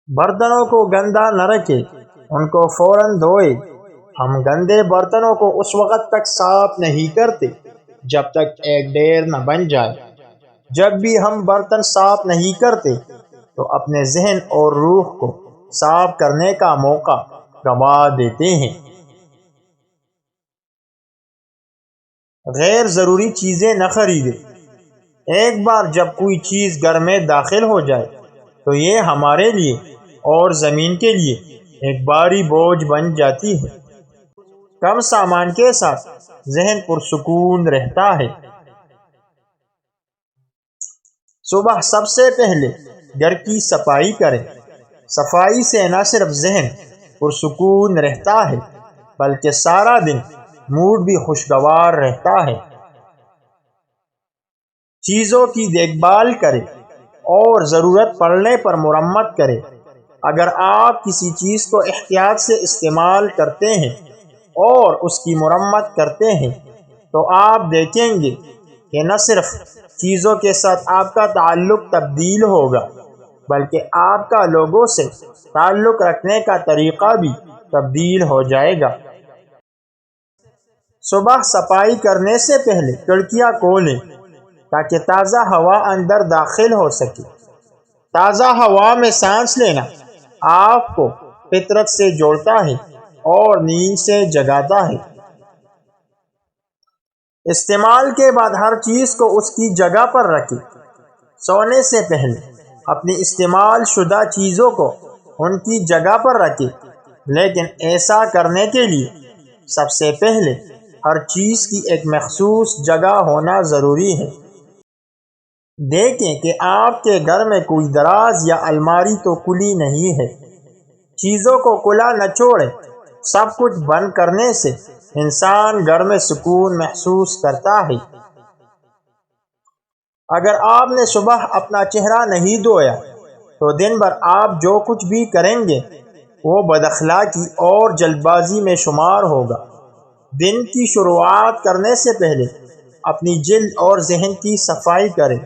برتنوں کو گندا نہ رکھے، ان کو فوراً دھوئے۔ ہم گندے برتنوں کو اس وقت تک صاف نہیں کرتے جب تک ایک ڈھیر نہ بن جائے۔ جب بھی ہم برتن صاف نہیں کرتے تو اپنے ذہن اور روح کو صاف کرنے کا موقع گنوا دیتے ہیں۔ غیر ضروری چیزیں نہ خریدیں۔ ایک بار جب کوئی چیز گھر میں داخل ہو جائے تو یہ ہمارے لیے اور زمین کے لیے ایک بھاری بوجھ بن جاتی ہے۔ کم سامان کے ساتھ ذہن پرسکون رہتا ہے۔ صبح سب سے پہلے گھر کی صفائی کریں۔ صفائی سے نہ صرف ذہن پرسکون رہتا ہے بلکہ سارا دن موڈ بھی خوشگوار رہتا ہے۔ چیزوں کی دیکھ بھال کریں اور ضرورت پڑنے پر مرمت کریں۔ اگر آپ کسی چیز کو احتیاط سے استعمال کرتے ہیں اور اس کی مرمت کرتے ہیں تو آپ دیکھیں گے کہ نہ صرف چیزوں کے ساتھ آپ کا تعلق تبدیل ہوگا بلکہ آپ کا لوگوں سے تعلق رکھنے کا طریقہ بھی تبدیل ہو جائے گا۔ صبح صفائی کرنے سے پہلے کھڑکیاں کھولیں تاکہ تازہ ہوا اندر داخل ہو سکے۔ تازہ ہوا میں سانس لینا آپ کو فطرت سے جوڑتا ہے اور نیند سے جگاتا ہے۔ استعمال کے بعد ہر چیز کو اس کی جگہ پر رکھیں۔ سونے سے پہلے اپنی استعمال شدہ چیزوں کو ان کی جگہ پر رکھیں، لیکن ایسا کرنے کے لیے سب سے پہلے ہر چیز کی ایک مخصوص جگہ ہونا ضروری ہے۔ دیکھیں کہ آپ کے گھر میں کوئی دراز یا الماری تو کھلی نہیں ہے۔ چیزوں کو کھلا نہ چھوڑیں۔ سب کچھ بند کرنے سے انسان گھر میں سکون محسوس کرتا ہے۔ اگر آپ نے صبح اپنا چہرہ نہیں دھویا تو دن بھر آپ جو کچھ بھی کریں گے وہ بد اخلاقی اور جلد بازی میں شمار ہوگا۔ دن کی شروعات کرنے سے پہلے اپنی جلد اور ذہن کی صفائی کریں۔